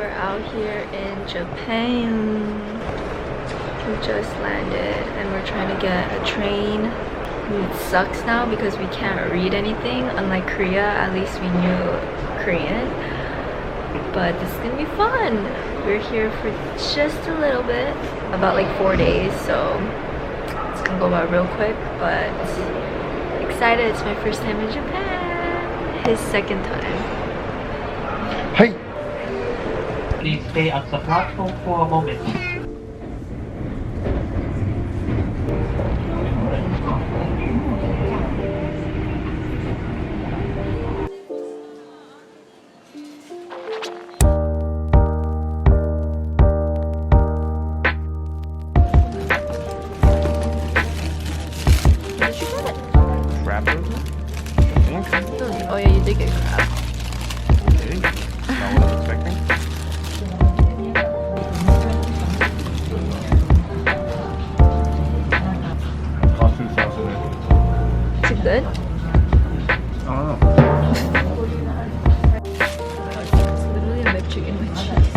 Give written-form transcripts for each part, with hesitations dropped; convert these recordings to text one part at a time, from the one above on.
We're out here in Japan. We just landed and we're trying to get a train. It sucks now because we can't read anything. Unlike Korea, at least we knew Korean. But this is gonna be fun. We're here for just a little bit, about like 4 days, so it's gonna go by real quick, but excited. It's my first time in Japan. His second time. Hey! Please stay at the platform for a moment. Crab burger? Oh yeah, you did get crab. Okay. Not what I was expecting. Hot sauce in it. Is it good? I don't know. It's literally a McChicken with cheese.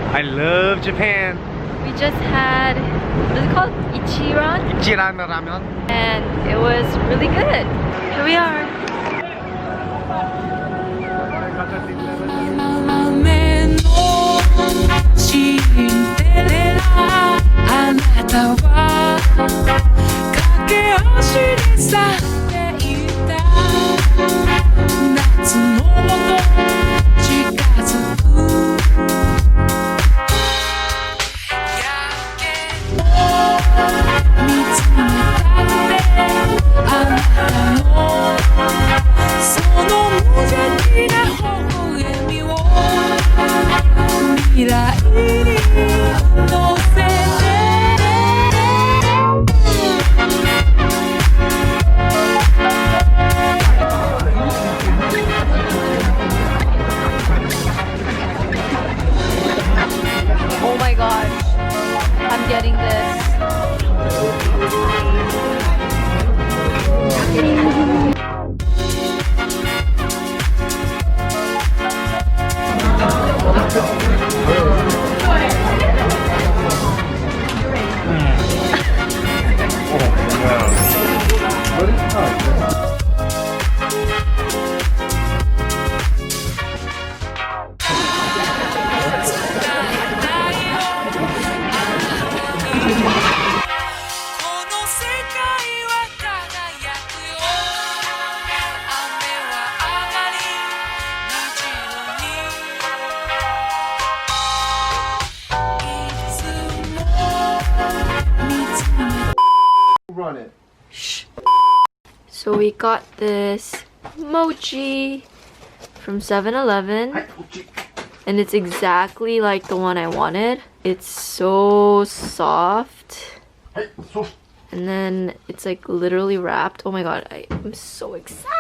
I love Japan. We just had, what is it called? Ichiran? Ichiran ramen. And it was really good. Here we are. Oh my gosh, I'm getting this. Run it. Shh. So we got this mochi from 7-Eleven. And it's exactly like the one I wanted. It's so soft. And then it's like literally wrapped. Oh my god, I'm so excited.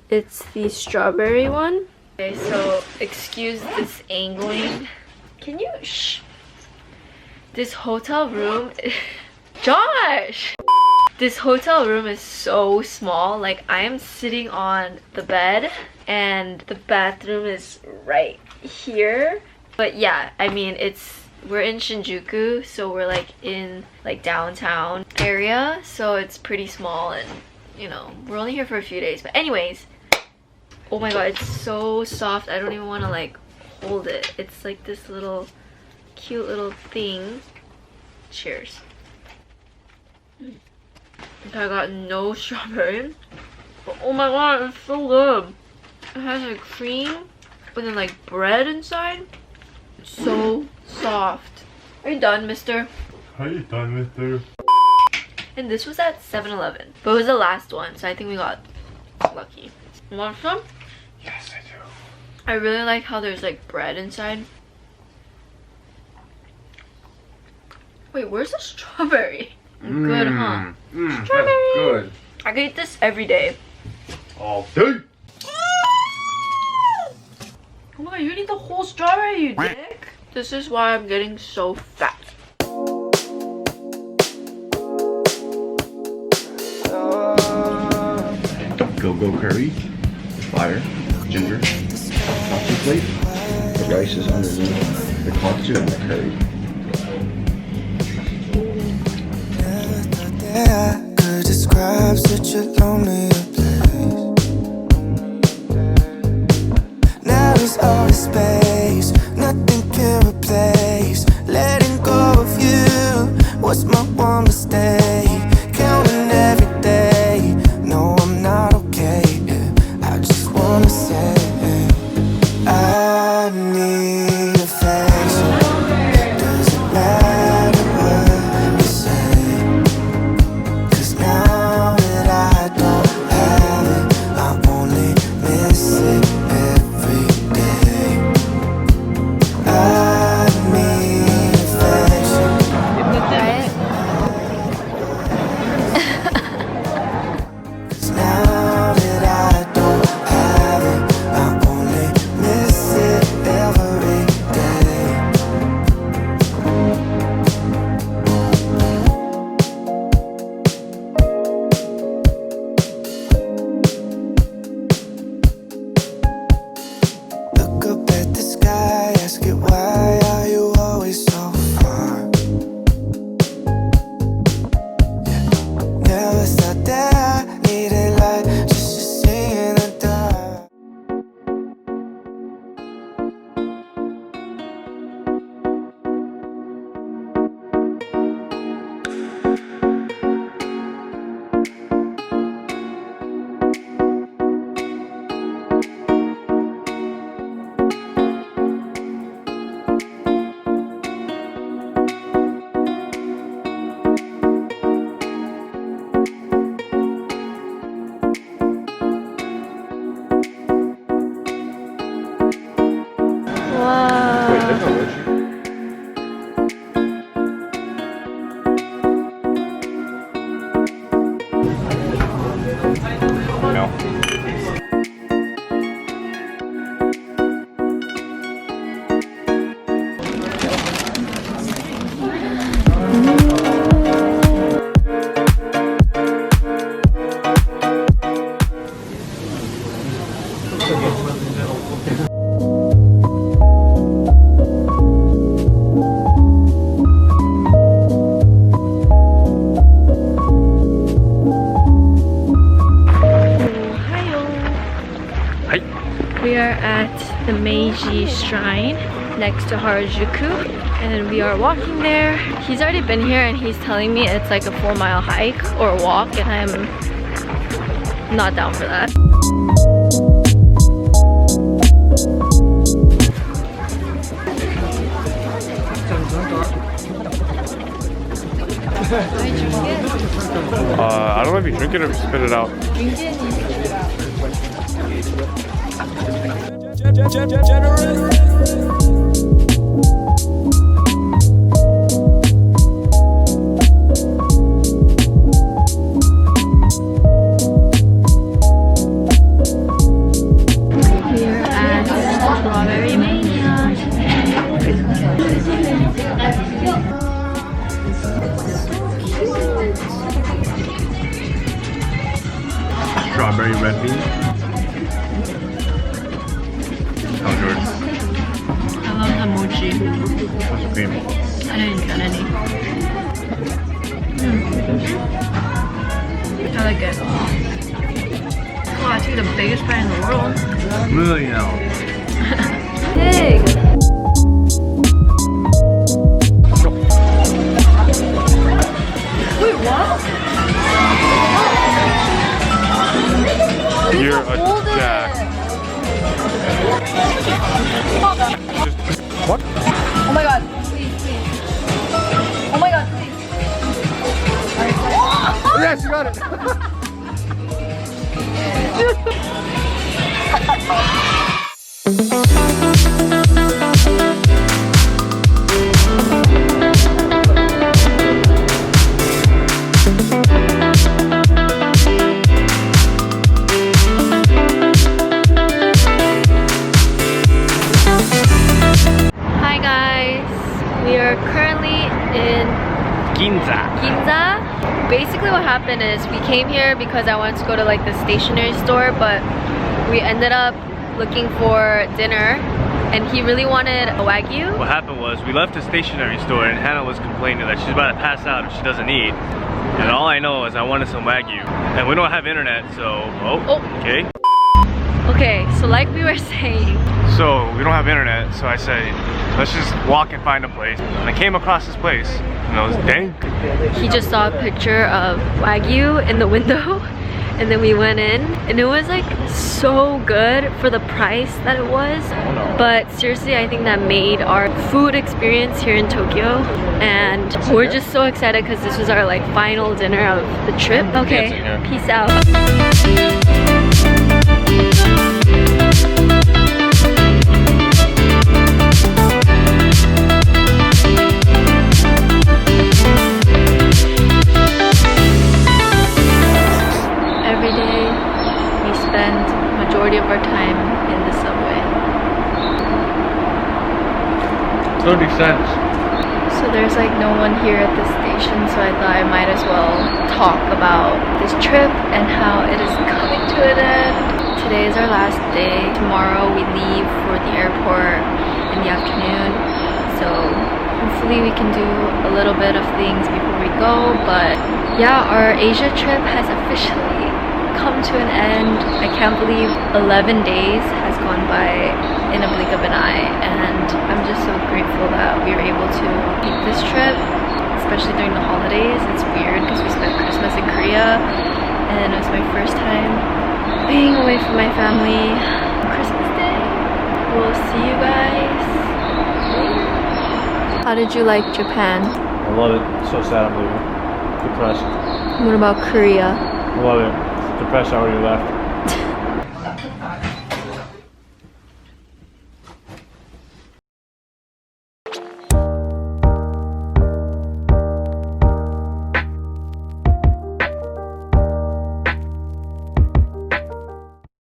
It's the strawberry one. Okay, so excuse this angling. Can you shh? This hotel room Josh! This hotel room is so small. Like, I am sitting on the bed and the bathroom is right here. But yeah, I mean, we're in Shinjuku, so we're like in like downtown area, so it's pretty small, and you know, we're only here for a few days. But anyways, oh my god, it's so soft. I don't even want to like hold it. It's like this little cute little thing. Cheers. I got no strawberry. But oh my god, it's so good. It has like cream and then like bread inside. It's so soft. Are you done, mister? Are you done, mister? And this was at 7-Eleven. But it was the last one, so I think we got lucky. You want some? Yes, I do. I really like how there's like bread inside. Wait, where's the strawberry? Good, huh? Strawberry! That's good. I could eat this every day. All day. Oh my god, you eat the whole strawberry, you dick! This is why I'm getting so fat. Go-go curry, fire, ginger, katsu plate. The rice is underneath the katsu and the curry. I could describe such a lonely place. Now there's all the space, nothing can replace. Letting go of you was my one mistake. Counting every day, no, I'm not okay. I just wanna say I need affection. Doesn't matter what you say. Now that I don't have it, I only miss it every day. I need affection. Cause now that I don't have it, I only miss it every day. Look up at the sky, ask it why are you always so far? Yeah. Never thought that I needed light just to see in the dark. Wow. Wait, that's not mochi. No. We are at the Meiji Shrine next to Harajuku, and we are walking there. He's already been here and he's telling me it's like a 4-mile hike or walk, and I'm not down for that. I don't know if you drink it or if you spit it out. Drink it and you spit it out. We're at Strawberry Mania. Strawberry red bean. How's yours? I love the mochi. What's the cream? I didn't get any. I like it. Oh, I took the biggest bite in the world. Really now. Big! What? Oh my god, please, please. Oh my god, please. Yes, you got it. Hi guys, we are currently in Ginza. Ginza. Basically what happened is we came here because I wanted to go to like the stationery store, but we ended up looking for dinner and he really wanted a wagyu. What happened was we left the stationery store and Hannah was complaining that she's about to pass out if she doesn't eat. And all I know is I wanted some wagyu. And we don't have internet, so, okay. Okay, so like we were saying, So we don't have internet, so I said, let's just walk and find a place. And I came across this place, and I was dang. he just saw a picture of wagyu in the window and then we went in and it was like so good for the price that it was. But seriously, I think that made our food experience here in Tokyo, and we're just so excited because this was our like final dinner of the trip. Okay, peace out. Every day we spend majority of our time in the subway. 30 cents. So there's like no one here at the station, so I thought I might as well talk about this trip and how it is coming to an end. Today is our last day. Tomorrow we leave for the airport in the afternoon. So hopefully we can do a little bit of things before we go. But yeah, our Asia trip has officially come to an end. I can't believe 11 days has gone by in a blink of an eye, and I'm just so grateful that we were able to make this trip, especially during the holidays. It's weird because we spent Christmas in Korea and it was my first time being away from my family on Christmas Day. We'll see you guys later. How did you like Japan? I love it. So sad I'm leaving. Depressed. What about Korea? I love it. Depressed I already left.